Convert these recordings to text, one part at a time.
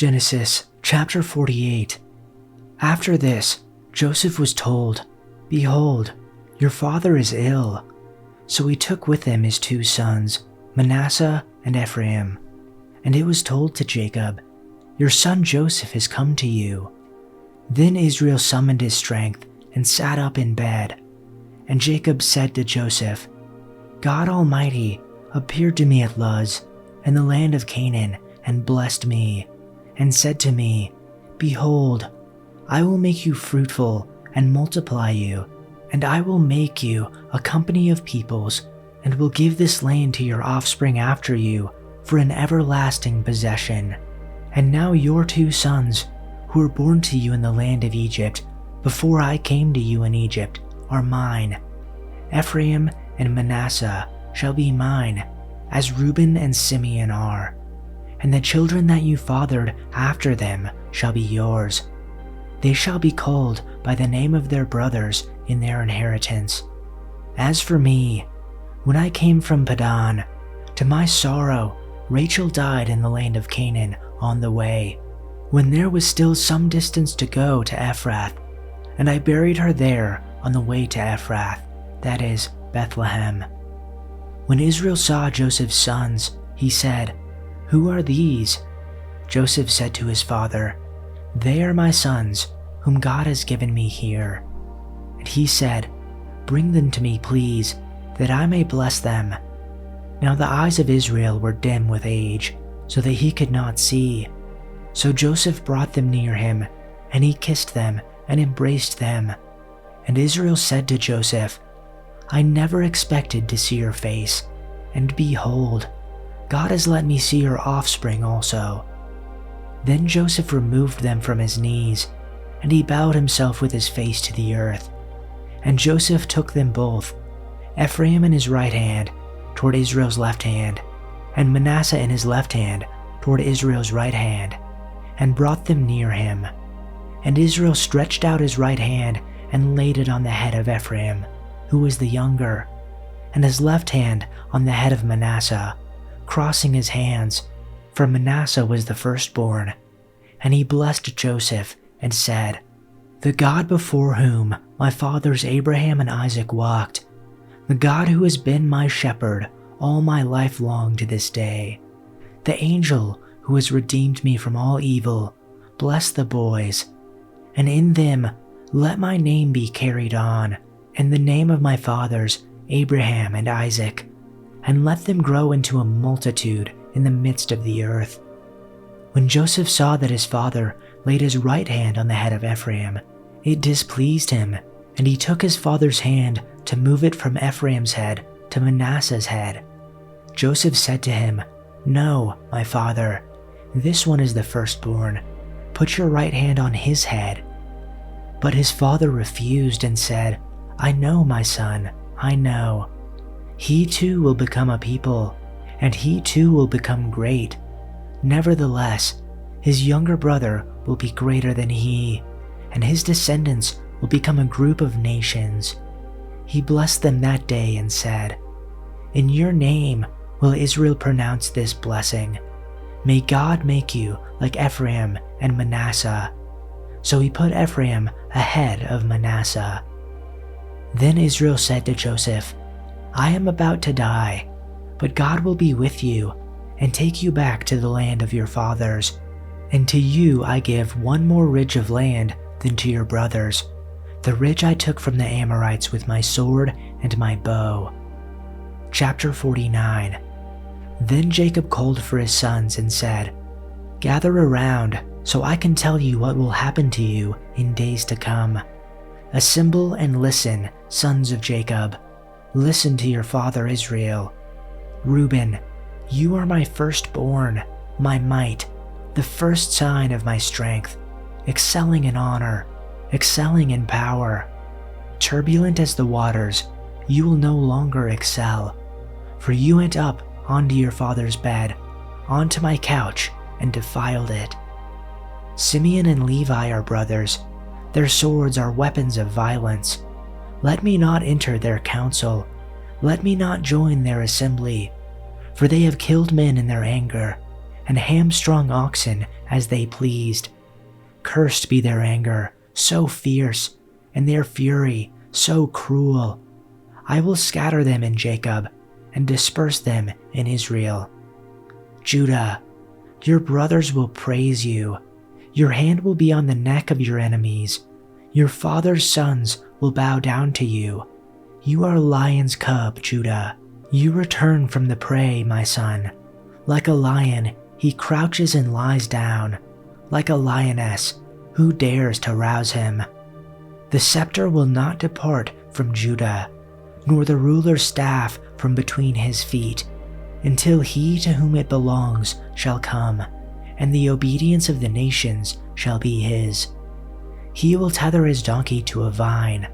Genesis chapter 48. After this, Joseph was told, "Behold, your father is ill." So he took with him his 2 sons, Manasseh and Ephraim. And it was told to Jacob, "Your son Joseph has come to you." Then Israel summoned his strength and sat up in bed. And Jacob said to Joseph, "God Almighty appeared to me at Luz in the land of Canaan and blessed me, and said to me, 'Behold, I will make you fruitful and multiply you, and I will make you a company of peoples, and will give this land to your offspring after you for an everlasting possession.' And now your 2 sons, who were born to you in the land of Egypt, before I came to you in Egypt, are mine. Ephraim and Manasseh shall be mine, as Reuben and Simeon are. And the children that you fathered after them shall be yours. They shall be called by the name of their brothers in their inheritance. As for me, when I came from Padan, to my sorrow Rachel died in the land of Canaan on the way, when there was still some distance to go to Ephrath, and I buried her there on the way to Ephrath, that is, Bethlehem. When Israel saw Joseph's sons, he said, 'Who are these?' Joseph said to his father, 'They are my sons, whom God has given me here.' And he said, 'Bring them to me, please, that I may bless them.' Now the eyes of Israel were dim with age, so that he could not see. So Joseph brought them near him, and he kissed them and embraced them. And Israel said to Joseph, 'I never expected to see your face, and behold, God has let me see your offspring also.' Then Joseph removed them from his knees, and he bowed himself with his face to the earth. And Joseph took them both, Ephraim in his right hand, toward Israel's left hand, and Manasseh in his left hand, toward Israel's right hand, and brought them near him. And Israel stretched out his right hand and laid it on the head of Ephraim, who was the younger, and his left hand on the head of Manasseh, crossing his hands, for Manasseh was the firstborn. And he blessed Joseph and said, 'The God before whom my fathers Abraham and Isaac walked, the God who has been my shepherd all my life long to this day, the angel who has redeemed me from all evil, bless the boys, and in them let my name be carried on, and the name of my fathers Abraham and Isaac, and let them grow into a multitude in the midst of the earth.' When Joseph saw that his father laid his right hand on the head of Ephraim, it displeased him, and he took his father's hand to move it from Ephraim's head to Manasseh's head. Joseph said to him, 'No, my father, this one is the firstborn. Put your right hand on his head.' But his father refused and said, 'I know, my son, I know. He too will become a people, and he too will become great. Nevertheless, his younger brother will be greater than he, and his descendants will become a group of nations.' He blessed them that day and said, 'In your name will Israel pronounce this blessing. May God make you like Ephraim and Manasseh.' So he put Ephraim ahead of Manasseh. Then Israel said to Joseph, 'I am about to die, but God will be with you and take you back to the land of your fathers. And to you I give one more ridge of land than to your brothers, the ridge I took from the Amorites with my sword and my bow.'" Chapter 49. Then Jacob called for his sons and said, "Gather around, so I can tell you what will happen to you in days to come. Assemble and listen, sons of Jacob. Listen to your father Israel. Reuben, you are my firstborn, my might, the first sign of my strength, excelling in honor, excelling in power. Turbulent as the waters, you will no longer excel, for you went up onto your father's bed, onto my couch, and defiled it. Simeon and Levi are brothers. Their swords are weapons of violence. Let me not enter their council. Let me not join their assembly. For they have killed men in their anger, and hamstrung oxen as they pleased. Cursed be their anger, so fierce, and their fury, so cruel. I will scatter them in Jacob, and disperse them in Israel. Judah, your brothers will praise you. Your hand will be on the neck of your enemies. Your father's sons will bow down to you. You are a lion's cub, Judah. You return from the prey, my son. Like a lion, he crouches and lies down. Like a lioness, who dares to rouse him? The scepter will not depart from Judah, nor the ruler's staff from between his feet, until he to whom it belongs shall come, and the obedience of the nations shall be his. He will tether his donkey to a vine,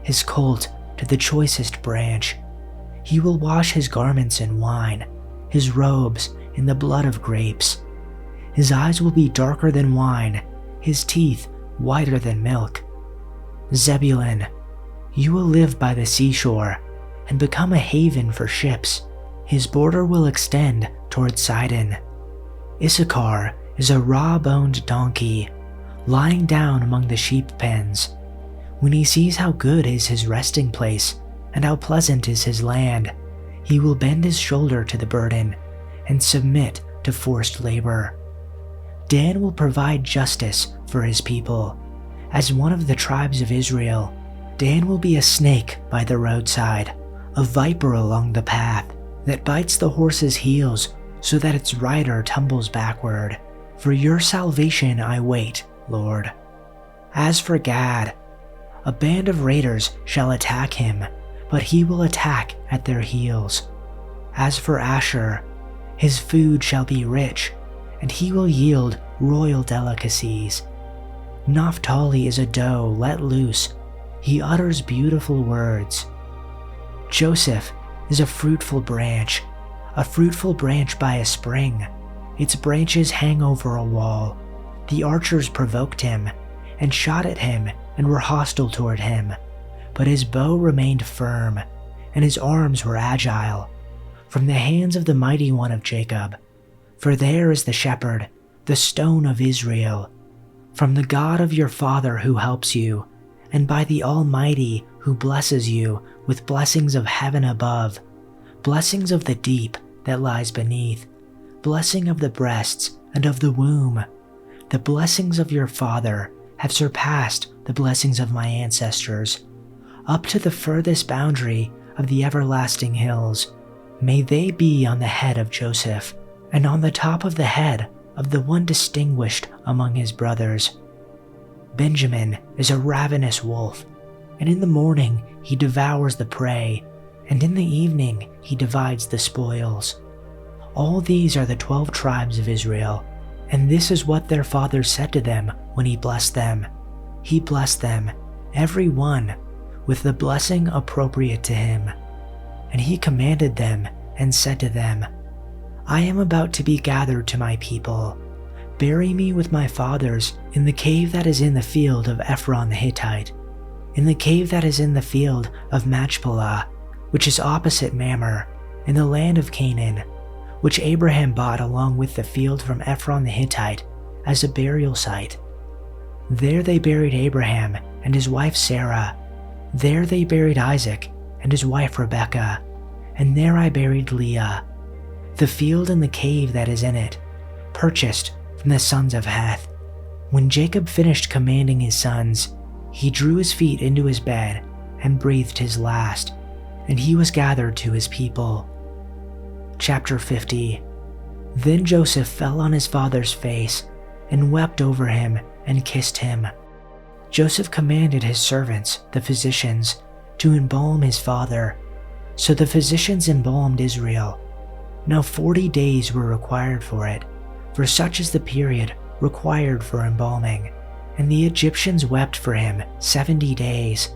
his colt to the choicest branch. He will wash his garments in wine, his robes in the blood of grapes. His eyes will be darker than wine, his teeth whiter than milk. Zebulun, you will live by the seashore and become a haven for ships. His border will extend toward Sidon. Issachar is a raw-boned donkey, lying down among the sheep pens. When he sees how good is his resting place and how pleasant is his land, he will bend his shoulder to the burden and submit to forced labor. Dan will provide justice for his people. As one of the tribes of Israel, Dan will be a snake by the roadside, a viper along the path that bites the horse's heels so that its rider tumbles backward. For your salvation I wait, Lord. As for Gad, a band of raiders shall attack him, but he will attack at their heels. As for Asher, his food shall be rich, and he will yield royal delicacies. Naphtali is a doe let loose. He utters beautiful words. Joseph is a fruitful branch by a spring. Its branches hang over a wall. The archers provoked him and shot at him and were hostile toward him. But his bow remained firm, and his arms were agile, from the hands of the mighty one of Jacob. For there is the shepherd, the stone of Israel, from the God of your father who helps you, and by the Almighty who blesses you with blessings of heaven above, blessings of the deep that lies beneath, blessing of the breasts and of the womb. The blessings of your father have surpassed the blessings of my ancestors, up to the furthest boundary of the everlasting hills. May they be on the head of Joseph, and on the top of the head of the one distinguished among his brothers. Benjamin is a ravenous wolf, and in the morning he devours the prey, and in the evening he divides the spoils. All these are the 12 tribes of Israel, and this is what their father said to them when he blessed them. He blessed them, every one, with the blessing appropriate to him. And he commanded them and said to them, I am about to be gathered to my people. Bury me with my fathers in the cave that is in the field of Ephron the Hittite, in the cave that is in the field of Machpelah, which is opposite Mamre, in the land of Canaan, which Abraham bought along with the field from Ephron the Hittite as a burial site. There they buried Abraham and his wife Sarah. There they buried Isaac and his wife Rebekah, and there I buried Leah. The field and the cave that is in it, purchased from the sons of Heth. When Jacob finished commanding his sons, he drew his feet into his bed and breathed his last, and he was gathered to his people. Chapter 50. Then Joseph fell on his father's face and wept over him and kissed him. Joseph commanded his servants, the physicians, to embalm his father. So the physicians embalmed Israel. Now 40 days were required for it, for such is the period required for embalming. And the Egyptians wept for him 70 days.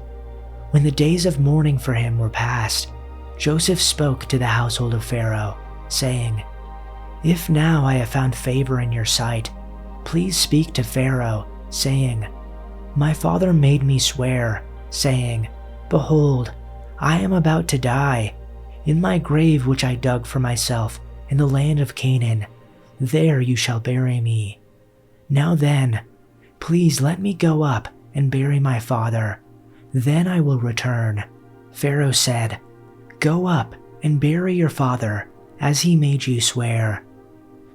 When the days of mourning for him were past, Joseph spoke to the household of Pharaoh, saying, If now I have found favor in your sight, please speak to Pharaoh, saying, My father made me swear, saying, Behold, I am about to die. In my grave which I dug for myself in the land of Canaan, there you shall bury me. Now then, please let me go up and bury my father. Then I will return." Pharaoh said, "Go up and bury your father, as he made you swear."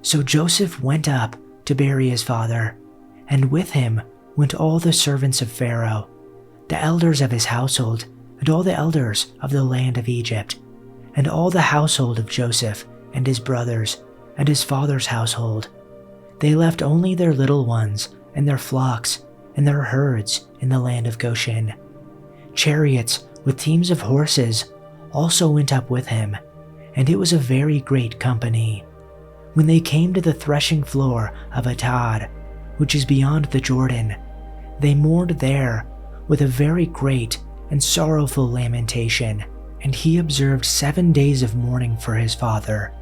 So Joseph went up to bury his father, and with him went all the servants of Pharaoh, the elders of his household, and all the elders of the land of Egypt, and all the household of Joseph and his brothers and his father's household. They left only their little ones and their flocks and their herds in the land of Goshen. Chariots with teams of horses also went up with him, and it was a very great company. When they came to the threshing floor of Atad, which is beyond the Jordan, they mourned there with a very great and sorrowful lamentation, and he observed 7 days of mourning for his father.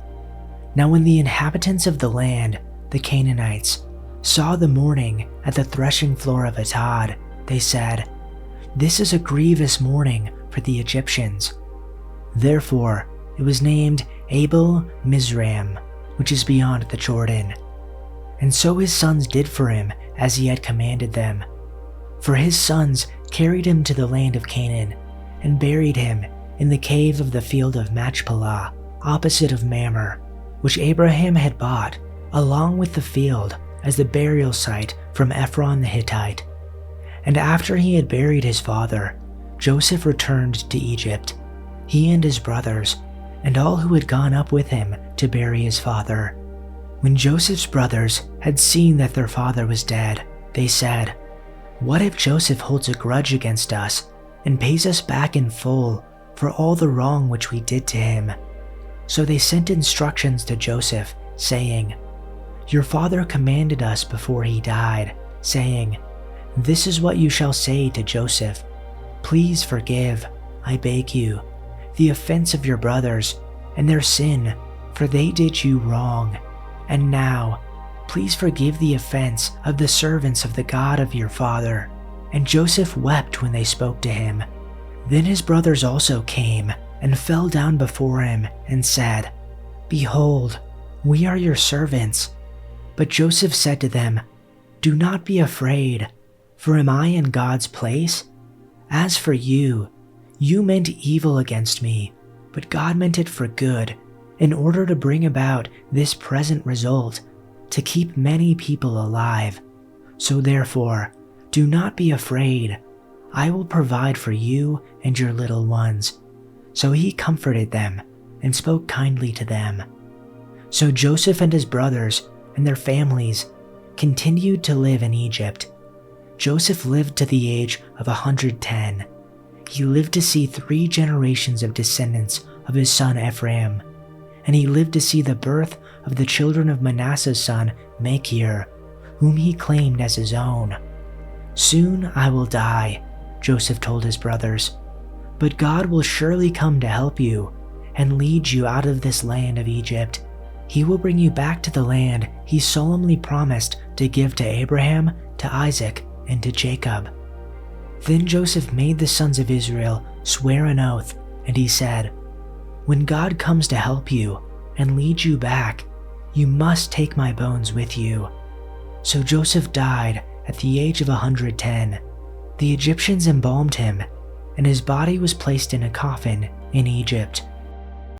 Now when the inhabitants of the land, the Canaanites, saw the mourning at the threshing floor of Atad, they said, "This is a grievous mourning for the Egyptians." Therefore it was named Abel Mizraim, which is beyond the Jordan. And so his sons did for him as he had commanded them. For his sons carried him to the land of Canaan, and buried him in the cave of the field of Machpelah, opposite of Mamre, which Abraham had bought, along with the field, as the burial site from Ephron the Hittite. And after he had buried his father, Joseph returned to Egypt, he and his brothers, and all who had gone up with him to bury his father. When Joseph's brothers had seen that their father was dead, they said, "What if Joseph holds a grudge against us and pays us back in full for all the wrong which we did to him?" So they sent instructions to Joseph, saying, "Your father commanded us before he died, saying, 'This is what you shall say to Joseph. Please forgive, I beg you, the offense of your brothers and their sin, for they did you wrong. And now, please forgive the offense of the servants of the God of your father.' And Joseph wept when they spoke to him. Then his brothers also came and fell down before him and said, 'Behold, we are your servants.' But Joseph said to them, 'Do not be afraid, for am I in God's place? As for you, you meant evil against me, but God meant it for good, in order to bring about this present result, to keep many people alive. So therefore, do not be afraid. I will provide for you and your little ones.' So he comforted them and spoke kindly to them. So Joseph and his brothers and their families continued to live in Egypt. Joseph lived to the age of 110. He lived to see 3 generations of descendants of his son Ephraim, and he lived to see the birth of the children of Manasseh's son Machir, whom he claimed as his own. 'Soon I will die,' Joseph told his brothers, 'but God will surely come to help you and lead you out of this land of Egypt. He will bring you back to the land he solemnly promised to give to Abraham, to Isaac, and to Jacob.' Then Joseph made the sons of Israel swear an oath, and he said, 'When God comes to help you and lead you back, you must take my bones with you.' So Joseph died at the age of 110. The Egyptians embalmed him, and his body was placed in a coffin in Egypt.